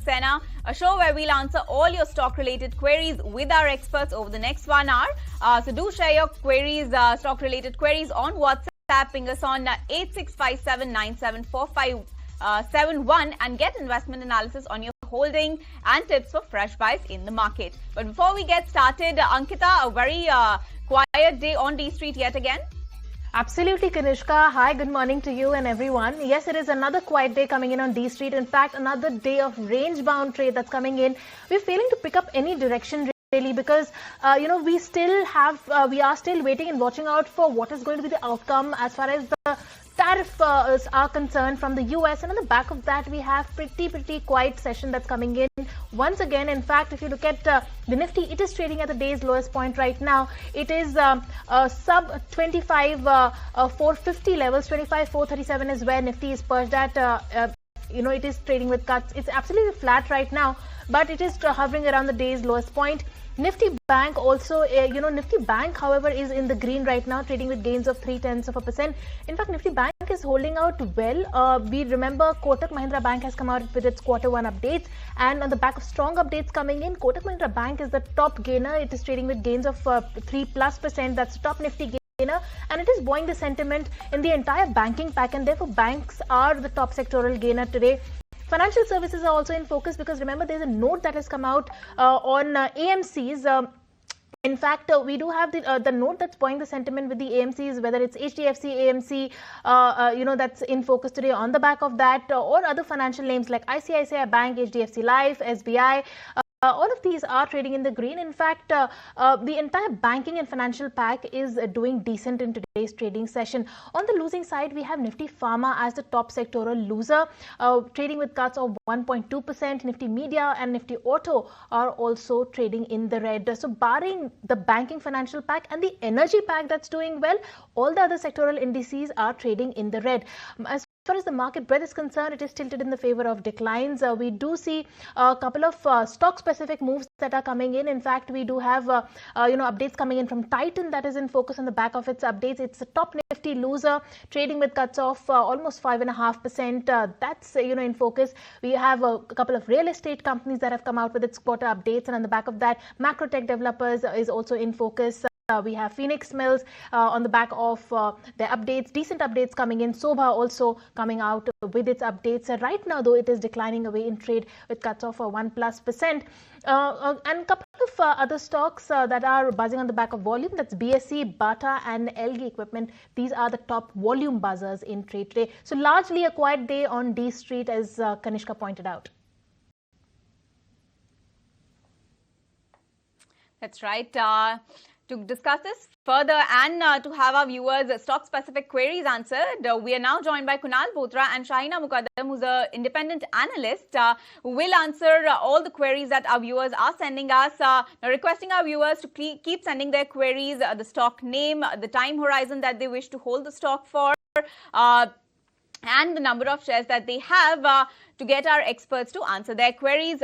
Sena, a show where we'll answer all your stock-related queries with our experts over the next 1 hour. So do share your queries, stock-related queries on WhatsApp. Ping us on 8657974571 and get investment analysis on your holding and tips for fresh buys in the market. But before we get started, Ankita, a very quiet day on D Street yet again. Absolutely, Kanishka. Hi, good morning to you and everyone. Yes, it is another quiet day coming in on D Street. In fact, another day of range-bound trade that's coming in. We're failing to pick up any direction really because, we are still waiting and watching out for what is going to be the outcome as far as the tariffs are concerned from the US, and on the back of that we have pretty quiet session that's coming in once again. In fact, if you look at the Nifty, it is trading at the day's lowest point right now. It is sub 25,450 levels. 25,437 is where Nifty is perched at. It is trading with cuts. It's absolutely flat right now, but it is hovering around the day's lowest point. Nifty Bank also, Nifty Bank, however, is in the green right now, trading with gains of 0.3%. In fact, Nifty Bank is holding out well. We remember Kotak Mahindra Bank has come out with its Q1 updates, and on the back of strong updates coming in, Kotak Mahindra Bank is the top gainer. It is trading with gains of 3+%. That's the top Nifty gainer, and it is buoying the sentiment in the entire banking pack, and therefore banks are the top sectoral gainer today. Financial services are also in focus because remember there's a note that has come out on AMCs. In fact, we do have the note that's buoying the sentiment with the AMCs, whether it's HDFC, AMC, that's in focus today on the back of that, or other financial names like ICICI Bank, HDFC Life, SBI. All of these are trading in the green. In fact, the entire banking and financial pack is doing decent in today's trading session. On the losing side, we have Nifty Pharma as the top sectoral loser, trading with cuts of 1.2%. Nifty Media and Nifty Auto are also trading in the red. So barring the banking financial pack and the energy pack that's doing well, all the other sectoral indices are trading in the red. As far as the market breadth is concerned, it is tilted in the favor of declines. We do see a couple of stock-specific moves that are coming in. In fact, we do have updates coming in from Titan that is in focus on the back of its updates. It's the top Nifty loser, trading with cuts of almost 5.5%. That's in focus. We have a couple of real estate companies that have come out with its quarter updates, and on the back of that, macro tech developers is also in focus. We have Phoenix Mills on the back of their updates, decent updates coming in. Sobha also coming out with its updates. Right now, though, it is declining away in trade with cuts of 1+%. And a couple of other stocks that are buzzing on the back of volume. That's BSE, Bata and LG Equipment. These are the top volume buzzers in trade today. So largely a quiet day on D Street, as Kanishka pointed out. That's right. To discuss this further and to have our viewers' stock-specific queries answered, we are now joined by Kunal Botra and Shahina Mukaddam, who's an independent analyst, who will answer all the queries that our viewers are sending us. Now requesting our viewers to keep sending their queries, the stock name, the time horizon that they wish to hold the stock for, and the number of shares that they have to get our experts to answer their queries.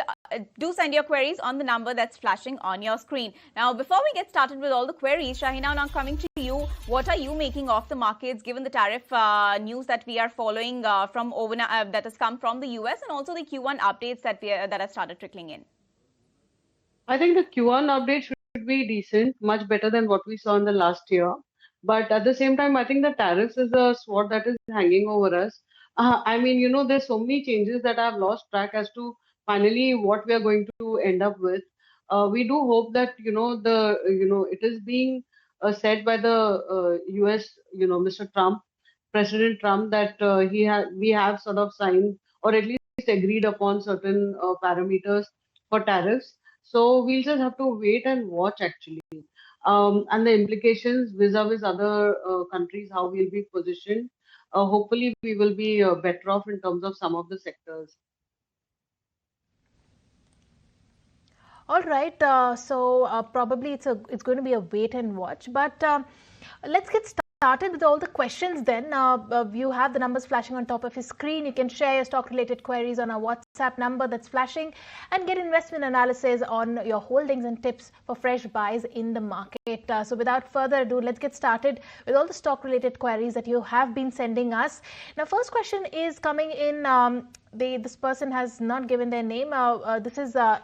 Do send your queries on the number that's flashing on your screen. Now, before we get started with all the queries, Shahina, now coming to you, what are you making of the markets given the tariff news that we are following from that has come from the US, and also the Q1 updates that have started trickling in? I think the Q1 update should be decent, much better than what we saw in the last year. But at the same time, I think the tariffs is a sword that is hanging over us. There's so many changes that I've lost track as to finally what we are going to end up with. We do hope that it is being said by the US, Mr. Trump, President Trump, that we have sort of signed or at least agreed upon certain parameters for tariffs. So we'll just have to wait and watch actually. And the implications vis-a-vis other countries, how we'll be positioned. Hopefully, we will be better off in terms of some of the sectors. All right. So probably it's going to be a wait and watch. But let's get started with all the questions then. You have the numbers flashing on top of your screen. You can share your stock related queries on our WhatsApp number that's flashing and get investment analysis on your holdings and tips for fresh buys in the market. So without further ado, let's get started with all the stock related queries that you have been sending us. Now, first question is coming in. This person has not given their name. This is the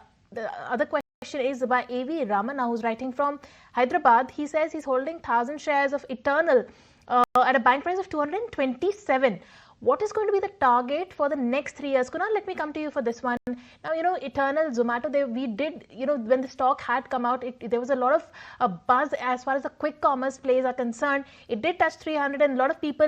other question is by A.V. Ramana, who's writing from Hyderabad. He says he's holding 1,000 shares of Eternal at a buying price of 227. What is going to be the target for the next 3 years? Kunal, let me come to you for this one. Now, Eternal, Zomato, we did, when the stock had come out, there was a lot of buzz as far as the quick commerce plays are concerned. It did touch 300 and a lot of people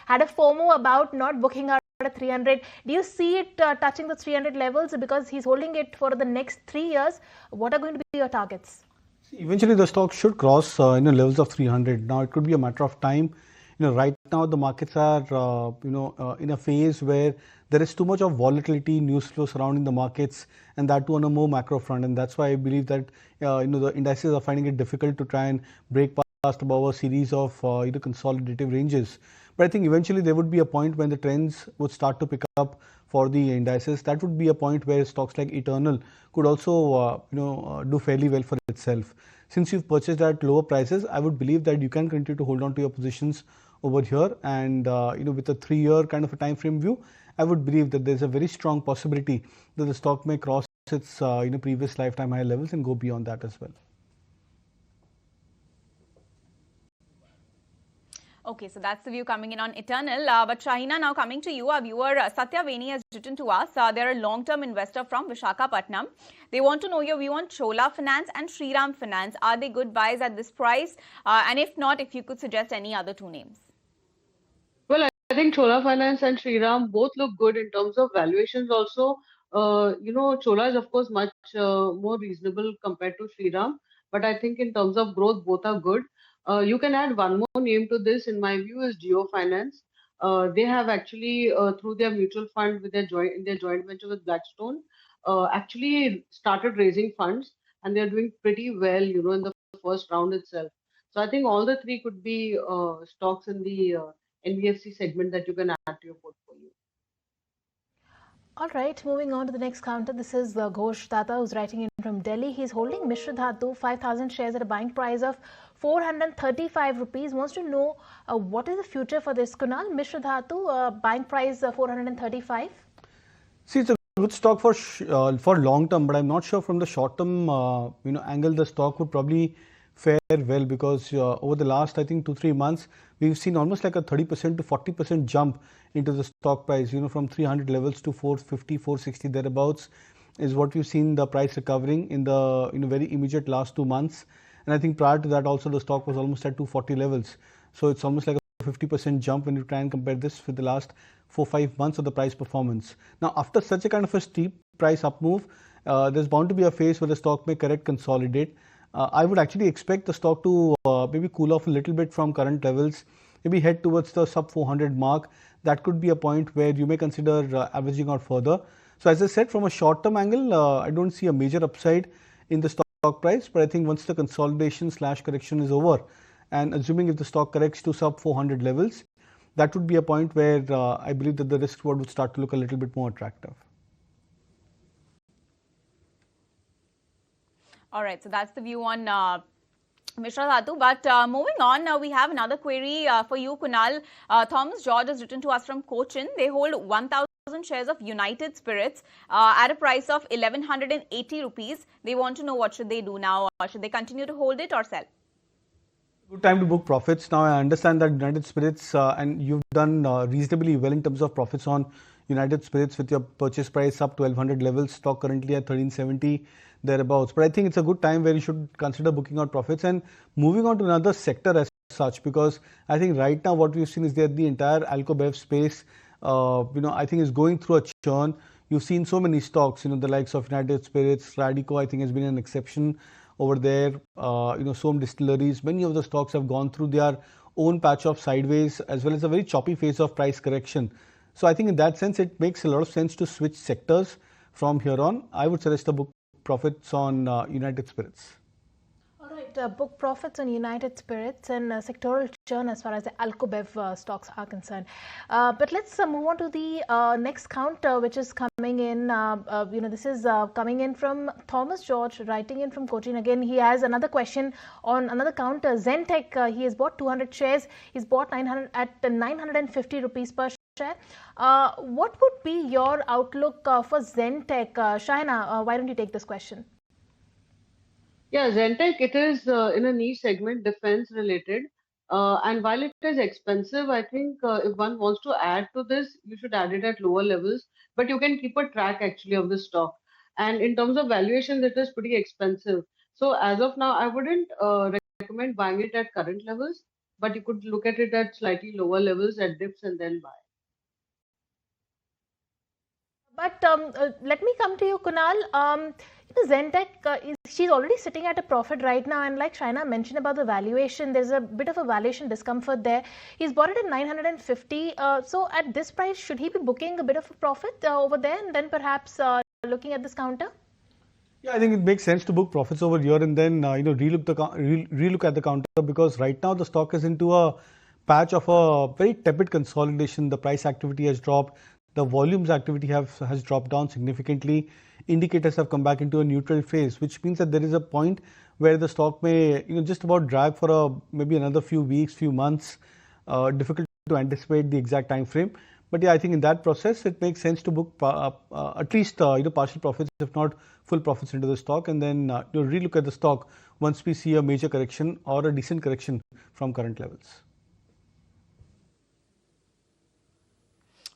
had a FOMO about not booking out at 300. Do you see it touching the 300 levels because he's holding it for the next 3 years? What are going to be your targets? Eventually, the stock should cross levels of 300. Now, it could be a matter of time. Right now the markets are in a phase where there is too much of volatility, news flow surrounding the markets, and that too on a more macro front. And that's why I believe that the indices are finding it difficult to try and break past above a series of consolidative ranges. But I think eventually there would be a point when the trends would start to pick up for the indices. That would be a point where stocks like Eternal could also do fairly well for itself. Since you've purchased at lower prices, I would believe that you can continue to hold on to your positions over here, and with a 3-year kind of a time frame view, I would believe that there's a very strong possibility that the stock may cross its previous lifetime high levels and go beyond that as well. Okay, so that's the view coming in on Eternal. But Shahina, now coming to you, our viewer Satya Veni has written to us. They're a long-term investor from Visakhapatnam. They want to know your view on Chola Finance and Shriram Finance. Are they good buys at this price? And if not, if you could suggest any other two names. Well, I think Chola Finance and Shriram both look good in terms of valuations also. Chola is of course much more reasonable compared to Shriram, but I think in terms of growth, both are good. You can add one more name to this, in my view, is Geo Finance. They have actually, through their mutual fund in their joint venture with Blackstone, actually started raising funds, and they're doing pretty well, in the first round itself. So I think all the three could be stocks in the NBFC segment that you can add to your portfolio. All right, moving on to the next counter. This is Ghosh Tata, who's writing in from Delhi. He's holding Mishra Dhatu, 5,000 shares at a buying price of 435 rupees. Wants to know what is the future for this. Kunal, Mishra Dhatu, buying price 435. See, it's a good stock for long term, but I'm not sure from the short term angle the stock would probably fare well, because over the last, I think, 2-3 months, we've seen almost like a 30% to 40% jump into the stock price, from 300 levels to 450, 460 thereabouts is what we've seen the price recovering in the very immediate last 2 months. And I think prior to that also the stock was almost at 240 levels. So it's almost like a 50% jump when you try and compare this with the last 4-5 months of the price performance. Now, after such a kind of a steep price up move, there's bound to be a phase where the stock may correct, consolidate. I would actually expect the stock to maybe cool off a little bit from current levels, maybe head towards the sub 400 mark. That could be a point where you may consider averaging out further. So as I said, from a short term angle, I don't see a major upside in the stock price, but I think once the consolidation / correction is over, and assuming if the stock corrects to sub 400 levels, that would be a point where I believe that the risk reward would start to look a little bit more attractive. All right, so that's the view on Mishra Dhatu. But moving on, we have another query for you, Kunal. Thomas George has written to us from Cochin. They hold 1,000 shares of United Spirits at a price of 1,180 rupees. They want to know what should they do now. Should they continue to hold it or sell? Good time to book profits. Now, I understand that United Spirits, and you've done reasonably well in terms of profits on United Spirits with your purchase price up to 1,200 levels, stock currently at 1,370 thereabouts. But I think it's a good time where you should consider booking out profits and moving on to another sector as such, because I think right now what we've seen is that the entire Alco-Bev space, I think is going through a churn. You've seen so many stocks, the likes of United Spirits, Radico, I think has been an exception over there. Some distilleries, many of the stocks have gone through their own patch of sideways as well as a very choppy phase of price correction. So I think in that sense, it makes a lot of sense to switch sectors from here on. I would suggest the book profits on United Spirits. All right, book profits on United Spirits and sectoral churn as far as the Alcobev stocks are concerned. But let's move on to the next counter, which is coming in. This is coming in from Thomas George, writing in from Cochin. Again, he has another question on another counter. Zentech, he has bought 200 shares. He's bought 900 at 950 rupees per share. What would be your outlook for Zentech? Shahina, why don't you take this question? Yeah, Zentech, it is in a niche segment, defense related. And while it is expensive, I think if one wants to add to this, you should add it at lower levels. But you can keep a track actually of the stock. And in terms of valuations, it is pretty expensive. So as of now, I wouldn't recommend buying it at current levels, but you could look at it at slightly lower levels at dips and then buy. But let me come to you, Kunal. Zentech, she's already sitting at a profit right now, and like Shaina mentioned about the valuation, there's a bit of a valuation discomfort there. He's bought it at 950. So at this price, should he be booking a bit of a profit over there and then perhaps looking at this counter? Yeah, I think it makes sense to book profits over here and then relook at the counter, because right now the stock is into a patch of a very tepid consolidation. The price activity has dropped. The volumes activity has dropped down significantly. Indicators have come back into a neutral phase, which means that there is a point where the stock may just about drag for maybe another few weeks, few months. Difficult to anticipate the exact time frame. But yeah, I think in that process, it makes sense to book at least partial profits, if not full profits into the stock, and then relook at the stock once we see a major correction or a decent correction from current levels.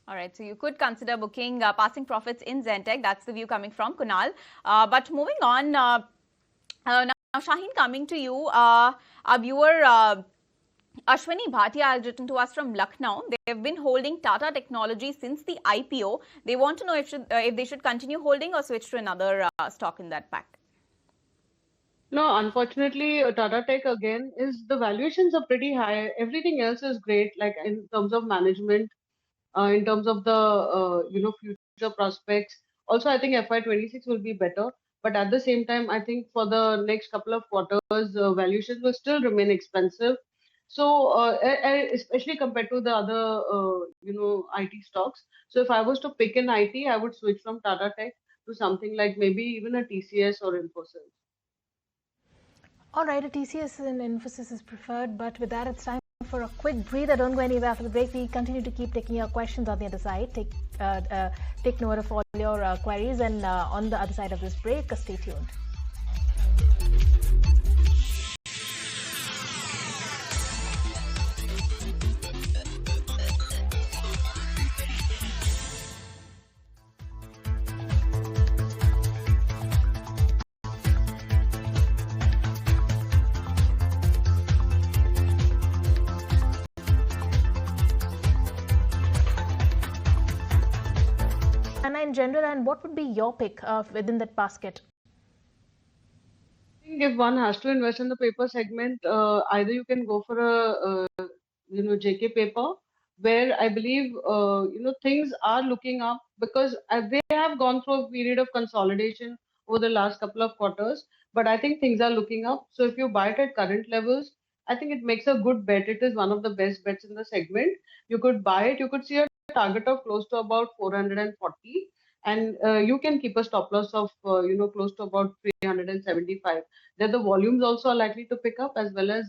All right, so you could consider booking passing profits in Zentech. That's the view coming from Kunal. But moving on, now Shaheen, coming to you, our viewer Ashwini Bhatia has written to us from Lucknow. They've been holding Tata Technologies since the IPO. They want to know if they should continue holding or switch to another stock in that pack. No, unfortunately, Tata Tech again the valuations are pretty high. Everything else is great, like in terms of management, in terms of the future prospects. Also, I think FY26 will be better. But at the same time, I think for the next couple of quarters, valuations will still remain expensive. So, especially compared to the other, IT stocks. So, if I was to pick an IT, I would switch from Tata Tech to something like maybe even a TCS or Infosys. All right, a TCS and Infosys is preferred, but with that, it's time for a quick breather. Don't go anywhere. After the break, we continue to keep taking your questions on the other side. Take note of all your queries, and on the other side of this break, stay tuned. In general, and what would be your pick within that basket? I think if one has to invest in the paper segment, either you can go for a JK paper, where I believe things are looking up, because they have gone through a period of consolidation over the last couple of quarters. But I think things are looking up. So if you buy it at current levels, I think it makes a good bet. It is one of the best bets in the segment. You could buy it. You could see a target of close to about 440, and you can keep a stop loss of close to about 375. That the volumes also are likely to pick up, as well as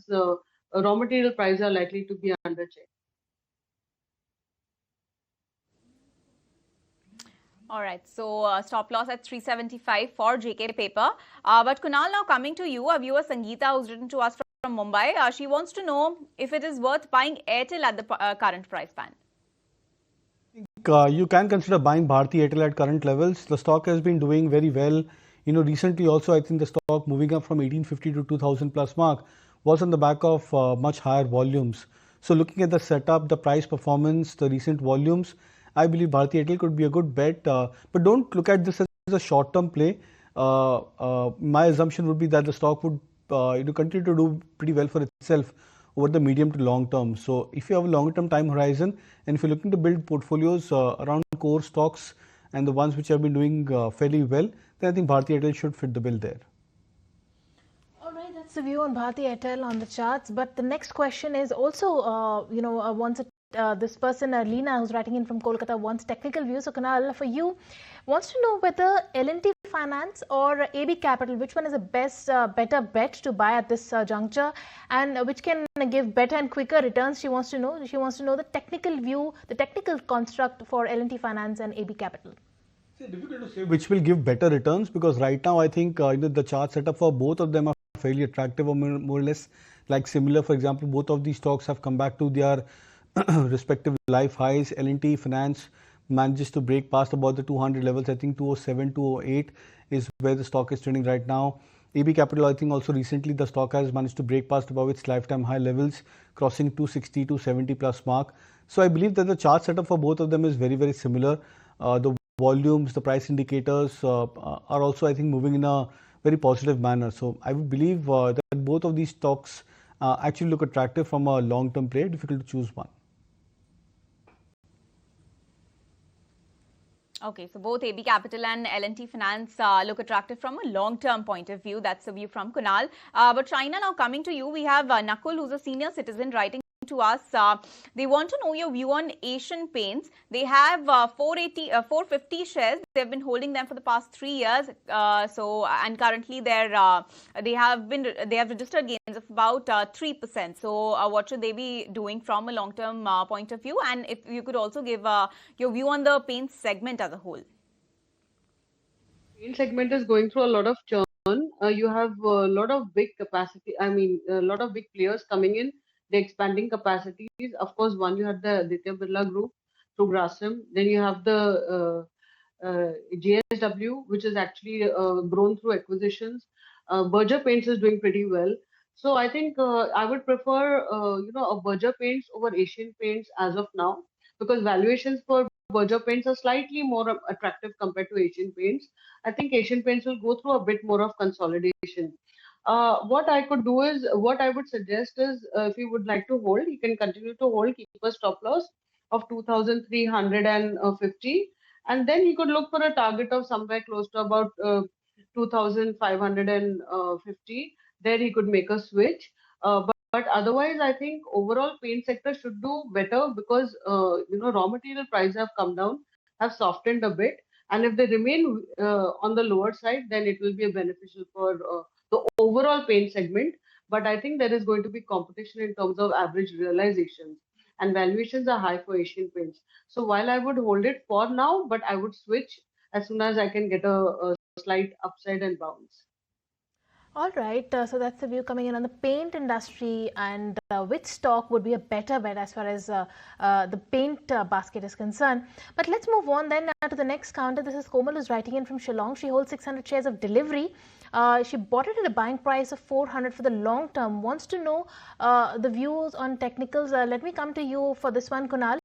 raw material prices are likely to be under check. All right, so stop loss at 375 for JK paper. But Kunal, now coming to you, a viewer Sangeeta who's written to us from Mumbai. She wants to know if it is worth buying Airtel at the current price band. You can consider buying Bharti Airtel at current levels. The stock has been doing very well. Recently also, I think the stock moving up from 1850 to 2000 plus mark was on the back of much higher volumes. So looking at the setup, the price performance, the recent volumes, I believe Bharti Airtel could be a good bet. But don't look at this as a short-term play. My assumption would be that the stock would continue to do pretty well for itself over the medium to long term. So if you have a long-term time horizon, and if you're looking to build portfolios around core stocks and the ones which have been doing fairly well, then I think Bharti Airtel should fit the bill there. All right, that's that's the view on Bharti Airtel on the charts. But the next question is also, this person, Leena, who's writing in from Kolkata, wants technical views. So, Kunal, for you, wants to know whether L&T Finance or AB Capital, which one is the best, better bet to buy at this juncture, and which can give better and quicker returns. She wants to know the technical view, the technical construct for L&T Finance and AB Capital. It's difficult to say which will give better returns, because right now I think the chart setup for both of them are fairly attractive, or more or less like similar. For example, both of these stocks have come back to their respective life highs. L&T Finance manages to break past about the 200 levels. I think 207, 208 is where the stock is trading right now. AB Capital, I think also recently the stock has managed to break past above its lifetime high levels, crossing 260, 270 plus mark. So I believe that the chart setup for both of them is very, very similar. The volumes, the price indicators are also, I think, moving in a very positive manner. So I would believe that both of these stocks actually look attractive from a long-term play. Difficult to choose one. Okay, so both AB Capital and L&T Finance look attractive from a long-term point of view. That's the view from Kunal. But China, now coming to you, we have Nakul, who's a senior citizen, writing to us. They want to know your view on Asian Paints. They have 450 shares. They've been holding them for the past 3 years. And currently they have registered gains of about 3%. So what should they be doing from a long-term point of view? And if you could also give your view on the paints segment as a whole. Paint segment is going through a lot of churn. You have a lot of big capacity. I mean, a lot of big players coming in. They're expanding capacities. Of course, one, you have the Aditya Birla Group through Grasim. Then you have the JSW, which is actually grown through acquisitions. Berger Paints is doing pretty well. So I think I would prefer, a Berger Paints over Asian Paints as of now, because valuations for Berger Paints are slightly more attractive compared to Asian Paints. I think Asian Paints will go through a bit more of consolidation. What I would suggest is, if you would like to hold, you can continue to hold, keep a stop loss of 2,350, and then you could look for a target of somewhere close to about 2,550. There he could make a switch. But otherwise, I think overall paint sector should do better, because raw material prices have come down, have softened a bit, and if they remain on the lower side, then it will be beneficial for the overall paint segment. But I think there is going to be competition in terms of average realizations, and valuations are high for Asian Paints. So while I would hold it for now, but I would switch as soon as I can get a slight upside and bounce. All right, so that's the view coming in on the paint industry, and which stock would be a better bet as far as the paint basket is concerned. But let's move on then to the next counter. This is Komal, who's writing in from Shillong. She holds 600 shares of Delivery. She bought it at a buying price of 400 for the long term. Wants to know the views on technicals. Let me come to you for this one, Kunal.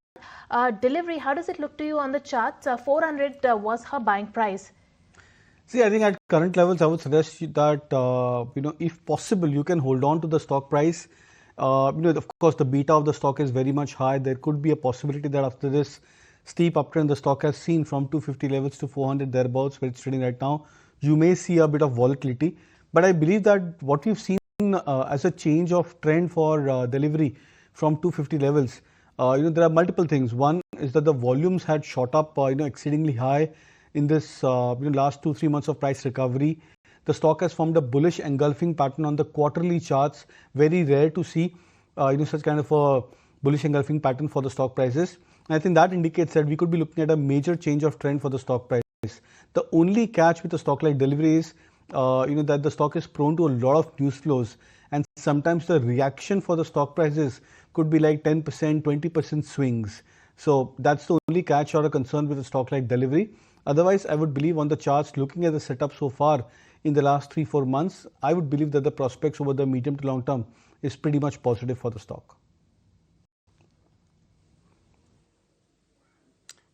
Delivery, how does it look to you on the charts? 400 was her buying price. See, I think at current levels, I would suggest that, if possible, you can hold on to the stock price. Of course, the beta of the stock is very much high. There could be a possibility that after this steep uptrend the stock has seen from 250 levels to 400 thereabouts, where it's trading right now, you may see a bit of volatility. But I believe that what we've seen as a change of trend for Delivery from 250 levels, there are multiple things. One is that the volumes had shot up, exceedingly high in this last 2-3 months of price recovery. The stock has formed a bullish engulfing pattern on the quarterly charts. Very rare to see such kind of a bullish engulfing pattern for the stock prices. And I think that indicates that we could be looking at a major change of trend for the stock price. The only catch with a stock like Delivery is that the stock is prone to a lot of news flows, and sometimes the reaction for the stock prices could be like 10%, 20% swings. So that's the only catch or a concern with a stock like Delivery. Otherwise, I would believe on the charts, looking at the setup so far in the last 3-4 months, I would believe that the prospects over the medium to long term is pretty much positive for the stock.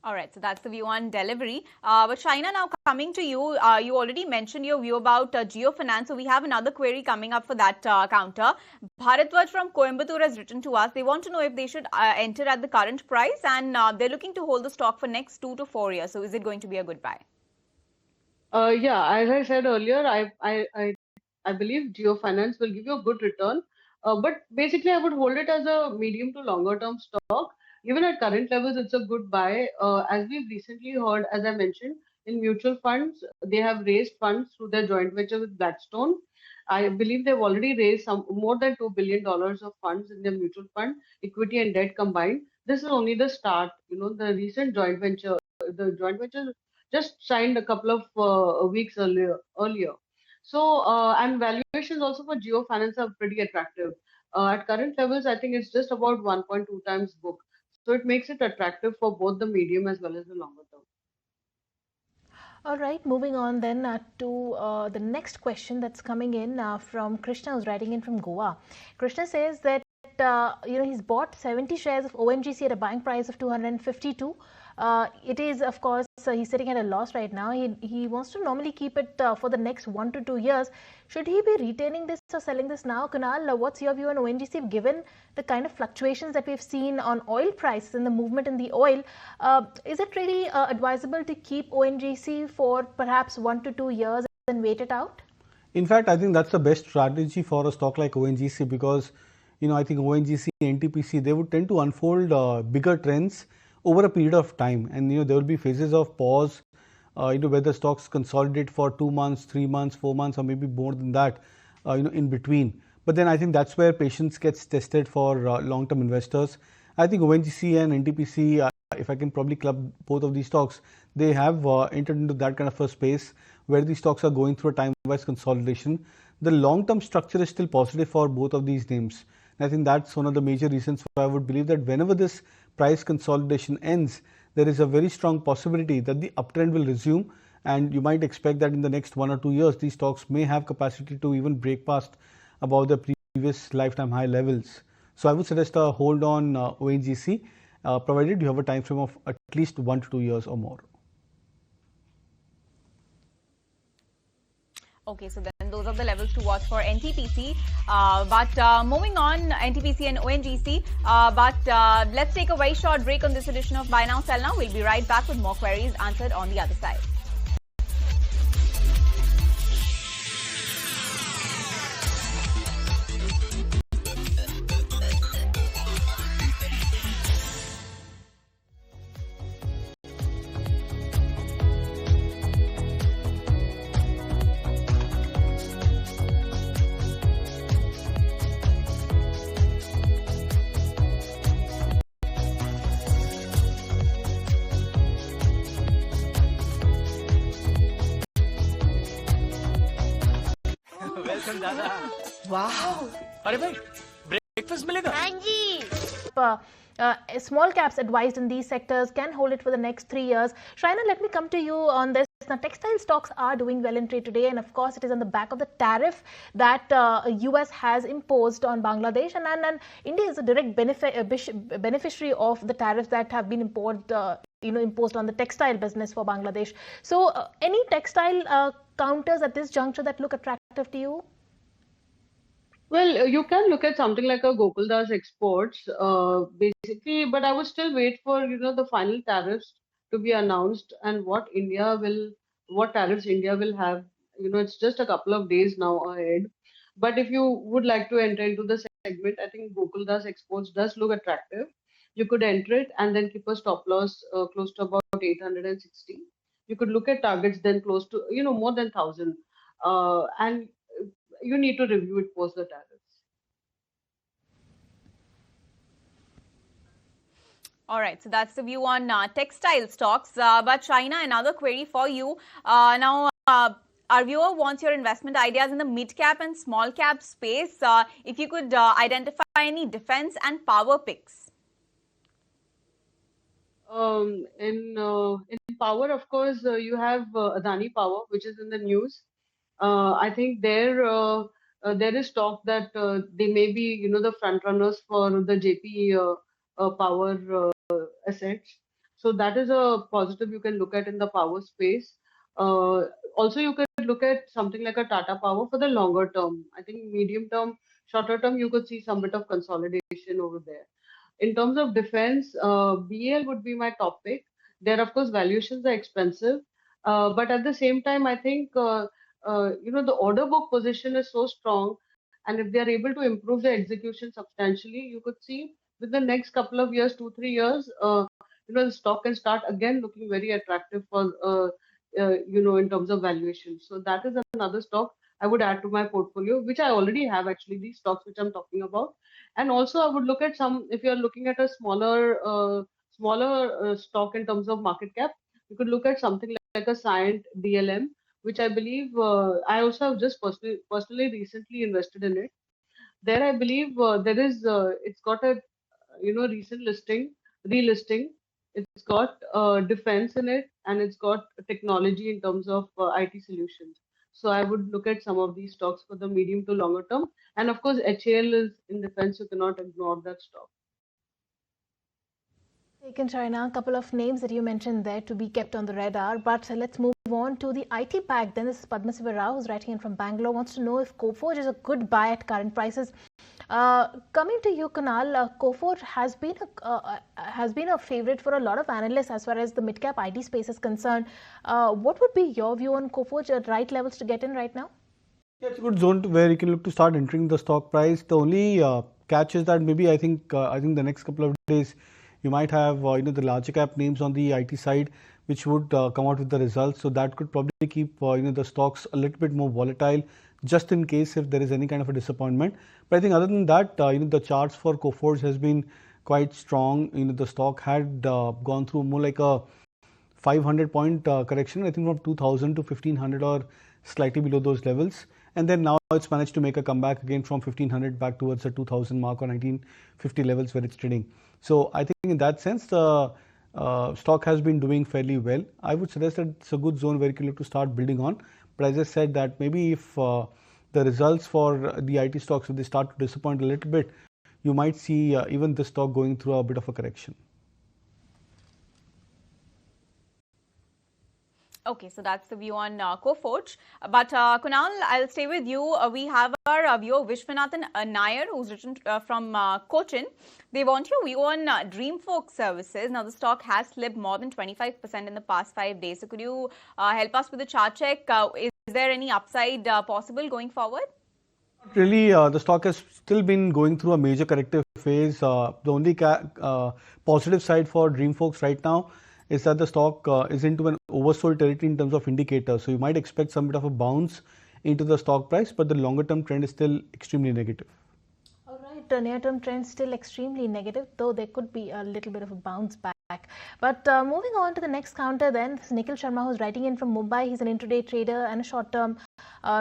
All right, so that's the view on Delivery. But China, now coming to you, you already mentioned your view about Jio Finance. So we have another query coming up for that counter. Bharatwaj from Coimbatore has written to us. They want to know if they should enter at the current price, and they're looking to hold the stock for next 2 to 4 years. So is it going to be a good buy? Yeah, as I said earlier, I I believe Geo Finance will give you a good return. But basically, I would hold it as a medium to longer term stock. Even at current levels, it's a good buy. As we've recently heard, as I mentioned, in mutual funds, they have raised funds through their joint venture with Blackstone. I believe they've already raised some more than $2 billion of funds in their mutual fund, equity and debt combined. This is only the start. The recent joint venture just signed a couple of weeks earlier. So, and valuations also for Geo Finance are pretty attractive. At current levels, I think it's just about 1.2 times book. So it makes it attractive for both the medium as well as the longer term. All right, moving on then to the next question that's coming in from Krishna, who's writing in from Goa. Krishna says that he's bought 70 shares of ONGC at a buying price of 252. It is, of course, he's sitting at a loss right now. He wants to normally keep it for the next 1 to 2 years. Should he be retaining this or selling this now? Kunal, what's your view on ONGC given the kind of fluctuations that we've seen on oil prices and the movement in the oil? Is it really advisable to keep ONGC for perhaps 1 to 2 years and wait it out? In fact, I think that's the best strategy for a stock like ONGC because, I think ONGC, NTPC, they would tend to unfold bigger trends over a period of time. And, there will be phases of pause, where the stocks consolidate for 2 months, 3 months, 4 months, or maybe more than that, in between. But then I think that's where patience gets tested for long-term investors. I think ONGC and NTPC, if I can probably club both of these stocks, they have entered into that kind of a space where these stocks are going through a time-wise consolidation. The long-term structure is still positive for both of these names. And I think that's one of the major reasons why I would believe that whenever this price consolidation ends, there is a very strong possibility that the uptrend will resume, and you might expect that in the next 1 or 2 years, these stocks may have capacity to even break past above the previous lifetime high levels. So I would suggest a hold on ONGC, provided you have a time frame of at least 1 to 2 years or more. Okay, so then those are the levels to watch for NTPC. But moving on, NTPC and ONGC. Let's take a very short break on this edition of Buy Now, Sell Now. We'll be right back with more queries answered on the other side. वाह अरे भाई breakfast मिलेगा हाँ जी Small caps advised in these sectors can hold it for the next 3 years. Shaina, let me come to you on this. Now, textile stocks are doing well in trade today, and of course, it is on the back of the tariff that US has imposed on Bangladesh, and India is a direct beneficiary of the tariffs that have been imposed on the textile business for Bangladesh. So, any textile counters at this juncture that look attractive to you? Well, you can look at something like a Gokuldas exports, basically, but I would still wait for the final tariffs to be announced and what tariffs India will have. It's just a couple of days now ahead. But if you would like to enter into the segment, I think Gokuldas exports does look attractive. You could enter it and then keep a stop loss close to about 860. You could look at targets then close to more than 1,000, and you need to review it post the tariffs. All right, so that's the view on textile stocks. But Shaina, another query for you. Now, our viewer wants your investment ideas in the mid-cap and small-cap space. If you could identify any defense and power picks. In power, of course, you have Adani Power, which is in the news. I think there is talk that they may be, the front runners for the JP power assets. So that is a positive you can look at in the power space. Also, you could look at something like a Tata Power for the longer term. I think medium term, shorter term, you could see some bit of consolidation over there. In terms of defense, BL would be my top pick. There, of course, valuations are expensive, but at the same time, I think the order book position is so strong, and if they are able to improve their execution substantially, you could see with the next couple of years, 2, 3 years, the stock can start again looking very attractive for in terms of valuation. So that is another stock I would add to my portfolio, which I already have actually, these stocks which I'm talking about. And also I would look at some, if you're looking at a smaller stock in terms of market cap, you could look at something like a Scient DLM, which I believe I also have just personally recently invested in it. There I believe it's got a recent relisting. It's got defense in it, and it's got technology in terms of IT solutions. So I would look at some of these stocks for the medium to longer term. And of course, HAL is in defense. You cannot ignore that stock. Taken, China, a couple of names that you mentioned there to be kept on the radar. But let's move on to the IT pack. Then this is Padma Siva Rao, who's writing in from Bangalore, wants to know if Coforge is a good buy at current prices. Coming to you, Kunal, Coforge has been a favorite for a lot of analysts as far as the mid-cap IT space is concerned. What would be your view on Coforge at right levels to get in right now? Yeah, it's a good zone where you can look to start entering the stock price. The only catch is that maybe I think the next couple of days you might have the larger cap names on the IT side which would come out with the results. So that could probably keep the stocks a little bit more volatile, just in case if there is any kind of a disappointment. But I think other than that, the charts for Coforge has been quite strong. The stock had gone through more like a 500-point correction, I think from 2000 to 1500 or slightly below those levels. And then now it's managed to make a comeback again from 1500 back towards the 2000 mark or 1950 levels where it's trading. So I think in that sense, the stock has been doing fairly well. I would suggest that it's a good zone where you can look to start building on. But as I said, that maybe if the results for the IT stocks, if they start to disappoint a little bit, you might see even this stock going through a bit of a correction. Okay, so that's the view on Coforge. But Kunal, I'll stay with you. We have our viewer Vishwanathan Nair, who's written from Cochin. They want your view on Dreamfolk Services. Now, the stock has slipped more than 25% in the past 5 days. So, could you help us with the chart check? Is there any upside possible going forward? Really, the stock has still been going through a major corrective phase. The only positive side for Dreamfolks right now is that the stock is into an oversold territory in terms of indicators. So you might expect some bit of a bounce into the stock price, but the longer term trend is still extremely negative. All right, the near-term trend still extremely negative, though there could be a little bit of a bounce back. But moving on to the next counter then, this is Nikhil Sharma, who's writing in from Mumbai. He's an intraday trader and a short-term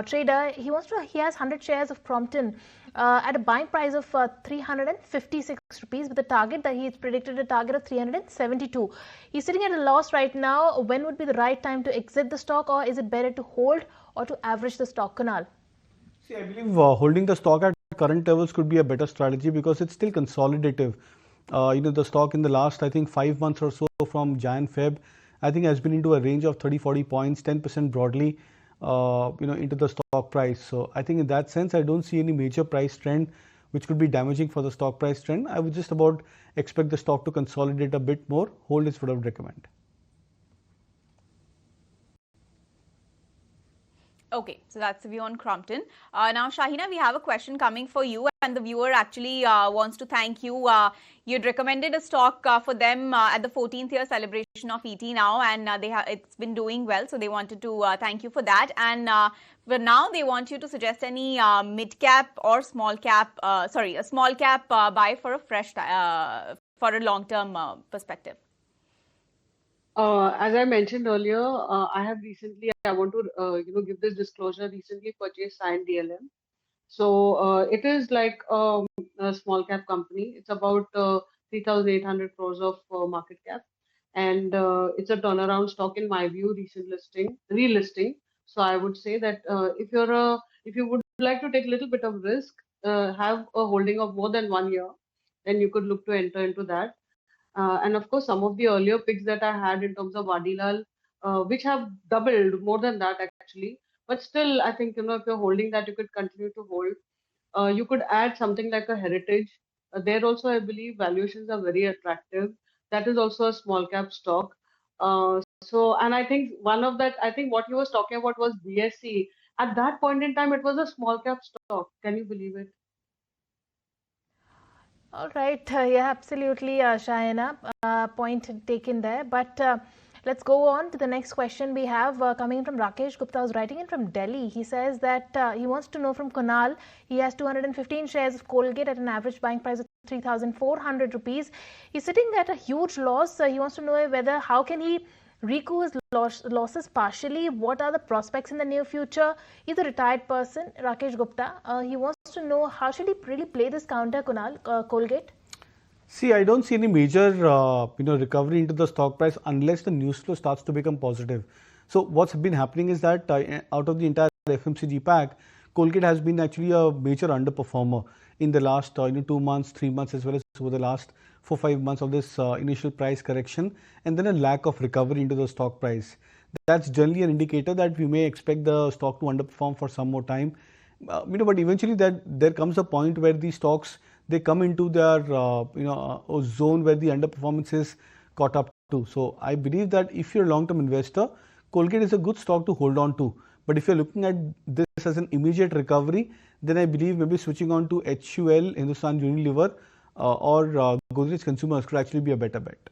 trader. He has 100 shares of Prompton at a buying price of 356 rupees with a target that he's predicted a target of 372. He's sitting at a loss right now. When would be the right time to exit the stock, or is it better to hold or to average the stock, Kunal? See, I believe holding the stock at current levels could be a better strategy because it's still consolidative. The stock in the last, I think, 5 months or so from Jan, Feb, I think has been into a range of 30-40 points, 10% broadly, into the stock price. So I think in that sense, I don't see any major price trend which could be damaging for the stock price trend. I would just about expect the stock to consolidate a bit more. Hold is what I would recommend. Okay, so that's the view on Crompton. Now, Shahina, we have a question coming for you, and the viewer actually wants to thank you. You'd recommended a stock for them at the 14th year celebration of ET now, and it's been doing well. So they wanted to thank you for that. And but now they want you to suggest any mid cap or small cap, a small cap buy for a fresh for a long term perspective. As I mentioned earlier, I want to give this disclosure. Recently purchased Scient DLM. So it is like a small cap company. It's about 3,800 crores of market cap, and it's a turnaround stock in my view. Relisting. So I would say that if you would like to take a little bit of risk, have a holding of more than 1 year, then you could look to enter into that. And of course, some of the earlier picks that I had in terms of Vadilal, which have doubled more than that actually. But still, I think if you're holding that, you could continue to hold. You could add something like a Heritage. There also, I believe valuations are very attractive. That is also a small cap stock. So, and I think one of that, I think what he was talking about was BSE. At that point in time, it was a small cap stock. Can you believe it? All right. Yeah, absolutely, Shayana. Point taken there. But let's go on to the next question we have coming from Rakesh Gupta, who's writing in from Delhi. He says that he wants to know from Kunal. He has 215 shares of Colgate at an average buying price of 3,400 rupees. He's sitting at a huge loss. He wants to know whether how can he recoup his losses partially. What are the prospects in the near future? He's a retired person, Rakesh Gupta. He wants to know how should he really play this counter, Kunal, Colgate? See, I don't see any major recovery into the stock price unless the news flow starts to become positive. So what's been happening is that out of the entire FMCG pack, Colgate has been actually a major underperformer in the last 2 months, 3 months, as well as over the last 4-5 months of this initial price correction, and then a lack of recovery into the stock price. That's generally an indicator that we may expect the stock to underperform for some more time. But eventually there comes a point where these stocks, they come into their zone where the underperformance is caught up to. So I believe that if you're a long-term investor, Colgate is a good stock to hold on to. But if you're looking at this as an immediate recovery, then I believe maybe switching on to HUL, Hindustan Unilever, or Godrej Consumers could actually be a better bet.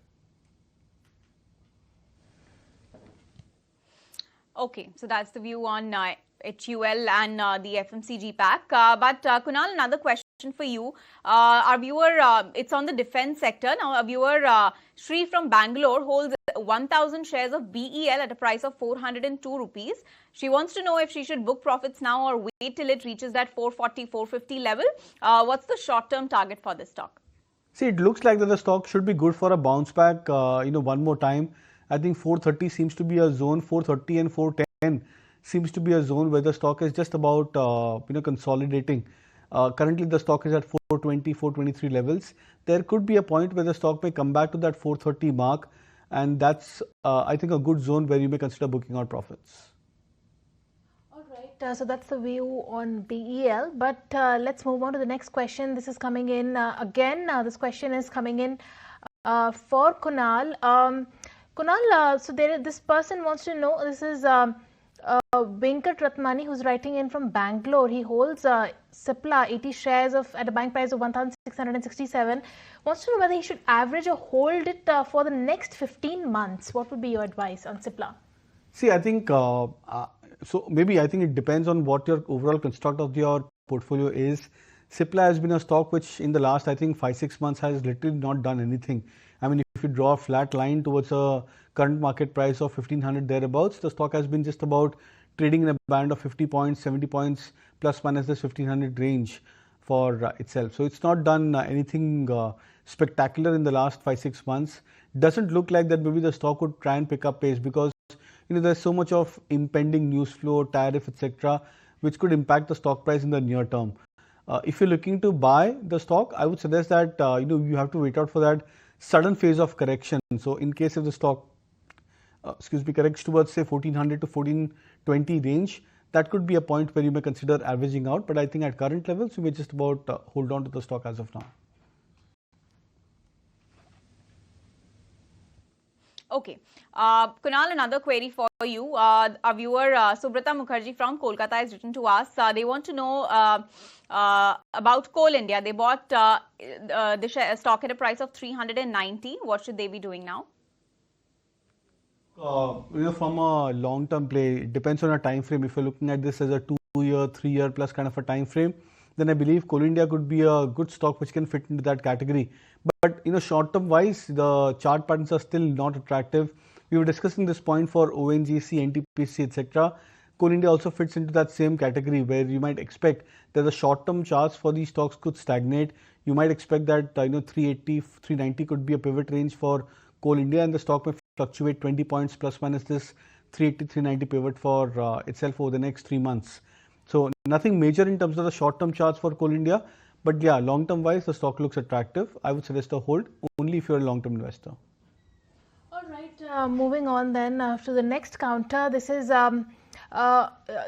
Okay, so that's the view on HUL and the FMCG pack. But Kunal, another question for you. Our viewer, it's on the defense sector. Now, our viewer, Sri from Bangalore, holds 1,000 shares of BEL at a price of 402 rupees. She wants to know if she should book profits now or wait till it reaches that 440, 450 level. What's the short-term target for this stock? See, it looks like that the stock should be good for a bounce back, one more time. I think 430 seems to be a zone, 430 and 410 seems to be a zone where the stock is just about, consolidating. Currently, the stock is at 420, 423 levels. There could be a point where the stock may come back to that 430 mark, and that's, I think, a good zone where you may consider booking out profits. All right, so that's the view on BEL. But let's move on to the next question. This is coming in again. This question is coming in for Kunal. Kunal, so this person wants to know, this is Venkat Ratmani, who's writing in from Bangalore. He holds Cipla 80 shares at a buying price of 1,667. Wants to know whether he should average or hold it for the next 15 months. What would be your advice on Cipla? See, I think, I think it depends on what your overall construct of your portfolio is. Cipla has been a stock which in the last, I think, 5-6 months has literally not done anything. I mean, if you draw a flat line towards a current market price of 1,500 thereabouts, the stock has been just about trading in a band of 50 points, 70 points, plus minus this 1,500 range for itself. So it's not done anything spectacular in the last 5-6 months. Doesn't look like that maybe the stock would try and pick up pace because there's so much of impending news flow, tariff, etc., which could impact the stock price in the near term. If you're looking to buy the stock, I would suggest that you have to wait out for that sudden phase of correction. So in case if the stock corrects towards say 1,400 to 1,420 range, that could be a point where you may consider averaging out. But I think at current levels, you may just about hold on to the stock as of now. Okay. Kunal, another query for you. Our viewer Subrata Mukherjee from Kolkata has written to us. They want to know about Coal India. They bought the stock at a price of 390. What should they be doing now? From a long-term play, it depends on a time frame. If you're looking at this as a 2-year, 3-year plus kind of a time frame, then I believe Coal India could be a good stock which can fit into that category. But short-term wise, the chart patterns are still not attractive. We were discussing this point for ONGC, NTPC, etc. Coal India also fits into that same category where you might expect that the short-term charts for these stocks could stagnate. You might expect that 380, 390 could be a pivot range for Coal India, and the stock may fluctuate 20 points plus minus this 380, 390 pivot for itself over the next 3 months. So nothing major in terms of the short-term charts for Coal India, but yeah, long-term wise, the stock looks attractive. I would suggest a hold only if you're a long-term investor. All right, moving on then to the next counter. This is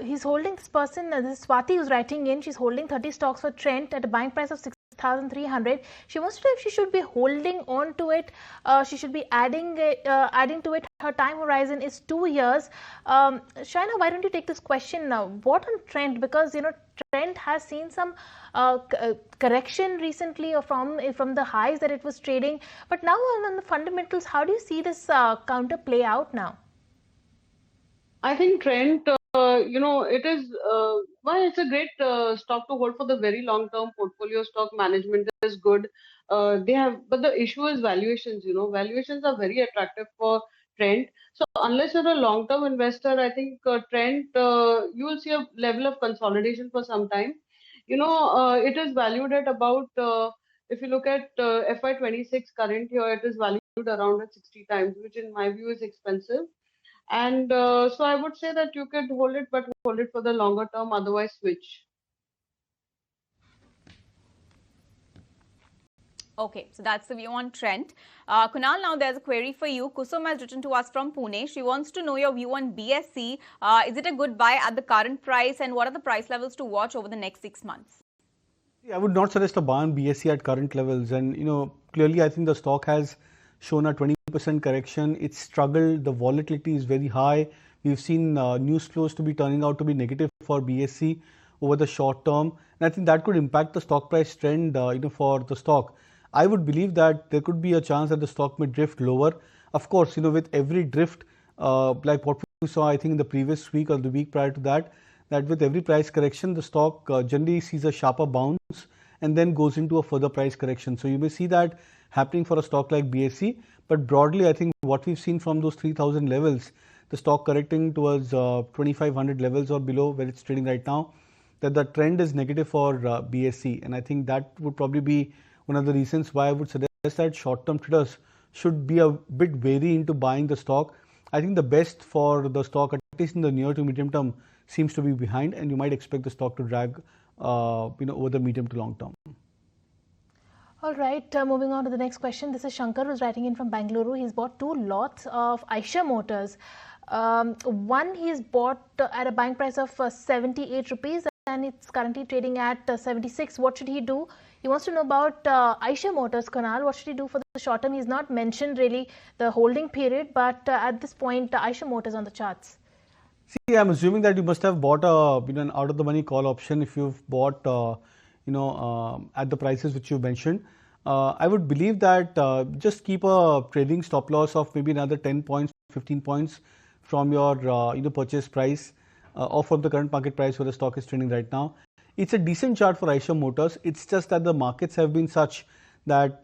he's holding this person. This is Swati who's writing in. She's holding 30 stocks for Trent at a buying price of 8,300. She wants to know if she should be holding on to it. She should be adding to it. Her time horizon is 2 years. Shaina, why don't you take this question now? What on trend? Because trend has seen some correction recently from the highs that it was trading. But now on the fundamentals, how do you see this counter play out now? I think Trent, it is why it's a great stock to hold for the very long term. Portfolio stock management is good. But the issue is valuations. Valuations are very attractive for Trent. So unless you're a long term investor, I think Trent, you will see a level of consolidation for some time. It is valued at about if you look at FY26 current year, it is valued around at 60 times, which in my view is expensive. And so I would say that you could hold it, but hold it for the longer term, otherwise switch. Okay, so that's the view on Trent. Kunal, now there's a query for you. Kusum has written to us from Pune. She wants to know your view on BSE. Is it a good buy at the current price, and what are the price levels to watch over the next 6 months? I would not suggest a buy on BSE at current levels. And, clearly I think the stock has shown a 20% correction. It's struggled. The volatility is very high. We've seen news flows to be turning out to be negative for BSE over the short term. And I think that could impact the stock price trend, for the stock. I would believe that there could be a chance that the stock may drift lower. Of course, with every drift, like what we saw, I think in the previous week or the week prior to that with every price correction, the stock generally sees a sharper bounce and then goes into a further price correction. So you may see that happening for a stock like BSE. But broadly, I think what we've seen from those 3,000 levels, the stock correcting towards 2,500 levels or below where it's trading right now, that the trend is negative for BSE. And I think that would probably be one of the reasons why I would suggest that short-term traders should be a bit wary into buying the stock. I think the best for the stock, at least in the near to medium term, seems to be behind, and you might expect the stock to drag, over the medium to long term. All right, moving on to the next question. This is Shankar who's writing in from Bangalore. He's bought 2 lots of Eicher Motors. One he's bought at a buying price of 78 rupees and it's currently trading at 76. What should he do? He wants to know about Eicher Motors, Kunal. What should he do for the short term? He's not mentioned really the holding period, but at this point, Eicher Motors on the charts. See, I'm assuming that you must have bought an out of the money call option if you've bought at the prices which you mentioned. I would believe that just keep a trading stop loss of maybe another 10 points, 15 points from your purchase price or from the current market price where the stock is trading right now. It's a decent chart for Eicher Motors. It's just that the markets have been such that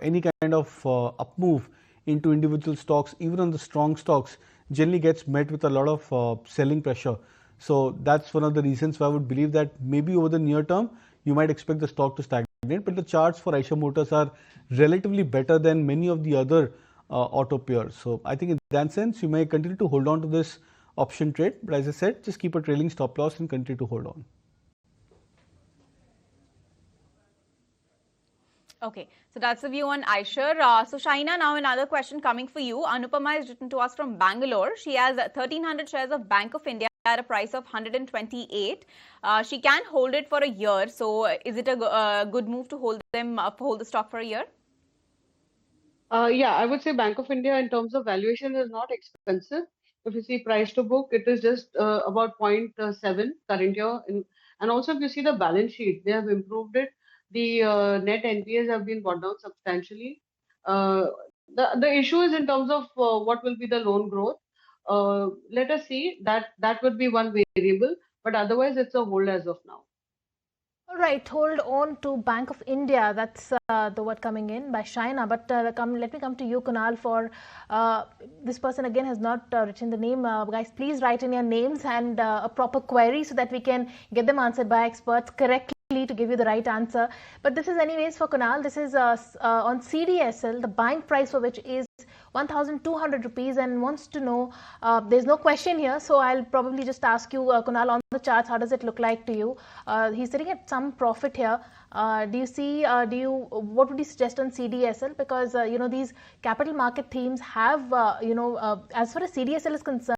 any kind of up move into individual stocks, even on the strong stocks, generally gets met with a lot of selling pressure. So that's one of the reasons why I would believe that maybe over the near term, you might expect the stock to stagnate. But the charts for Eicher Motors are relatively better than many of the other auto peers. So I think in that sense, you may continue to hold on to this option trade. But as I said, just keep a trailing stop loss and continue to hold on. Okay, so that's the view on Eicher. So Shaina, now another question coming for you. Anupama is written to us from Bangalore. She has 1,300 shares of Bank of India at a price of 128. She can hold it for a year. So is it a good move to hold the stock for a year? Yeah, I would say Bank of India in terms of valuation is not expensive. If you see price to book, it is just about 0.7 current year. And also if you see the balance sheet, they have improved it. The net NPAs have been brought down substantially. The issue is in terms of what will be the loan growth. Let us see, that would be one variable, but otherwise it's a hold as of now. All right, hold on to Bank of India. That's the word coming in by Shaina. But let me come to you, Kunal, for this person again has not written the name. Guys, please write in your names and a proper query so that we can get them answered by experts correctly to give you the right answer. But this is anyways for Kunal. This is on CDSL, the buying price for which is 1,200 rupees, and wants to know, there's no question here, so I'll probably just ask you, Kunal, on the charts, how does it look like to you? He's sitting at some profit here. Do you see, what would you suggest on CDSL? Because, these capital market themes have, as far as CDSL is concerned,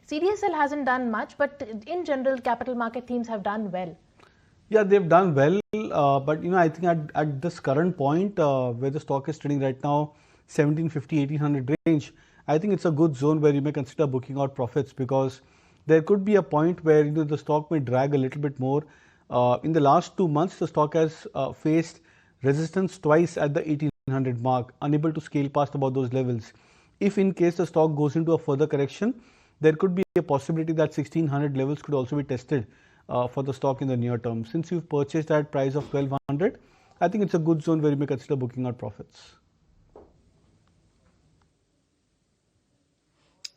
CDSL hasn't done much, but in general, capital market themes have done well. Yeah, they've done well, but I think at this current point where the stock is trading right now, 1750, 1800 range, I think it's a good zone where you may consider booking out profits, because there could be a point where the stock may drag a little bit more. In the last 2 months, the stock has faced resistance twice at the 1800 mark, unable to scale past about those levels. If in case the stock goes into a further correction, there could be a possibility that 1600 levels could also be tested for the stock in the near term. Since you've purchased at price of 1200, I think it's a good zone where you may consider booking out profits.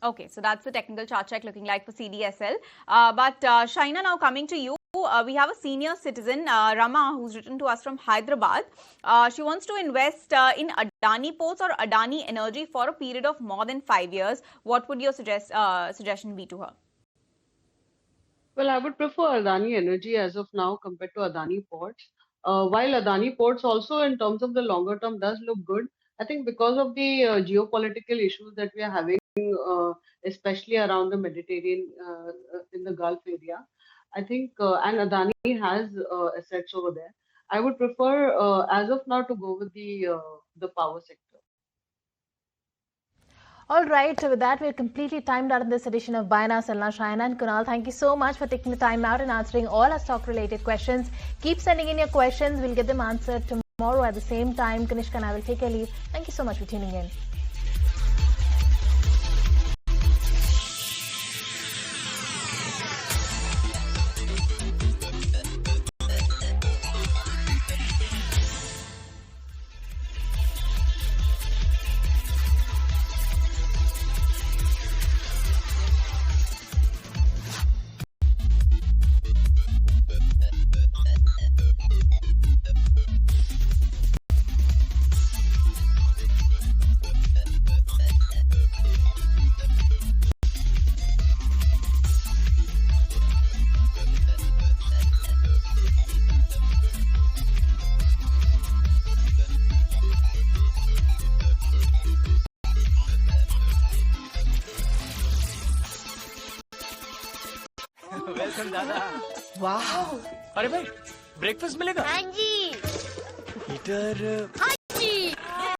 Okay, so that's the technical chart check looking like for CDSL. But Shaina, now coming to you. We have a senior citizen, Rama, who's written to us from Hyderabad. She wants to invest in Adani Ports or Adani Energy for a period of more than 5 years. What would your suggestion be to her? Well, I would prefer Adani Energy as of now compared to Adani Ports. While Adani Ports also in terms of the longer term does look good, I think because of the geopolitical issues that we are having, especially around the Mediterranean, in the Gulf area, I think, and Adani has assets over there. I would prefer, as of now, to go with the power sector. All right, so with that, we're completely timed out in this edition of Buy Now, Sell Now. Shaina and Kunal, thank you so much for taking the time out and answering all our stock-related questions. Keep sending in your questions. We'll get them answered tomorrow at the same time. Kanishka and I will take a leave. Thank you so much for tuning in. Welcome दादा। वाह, अरे भाई breakfast मिलेगा? हाँ जी। Heater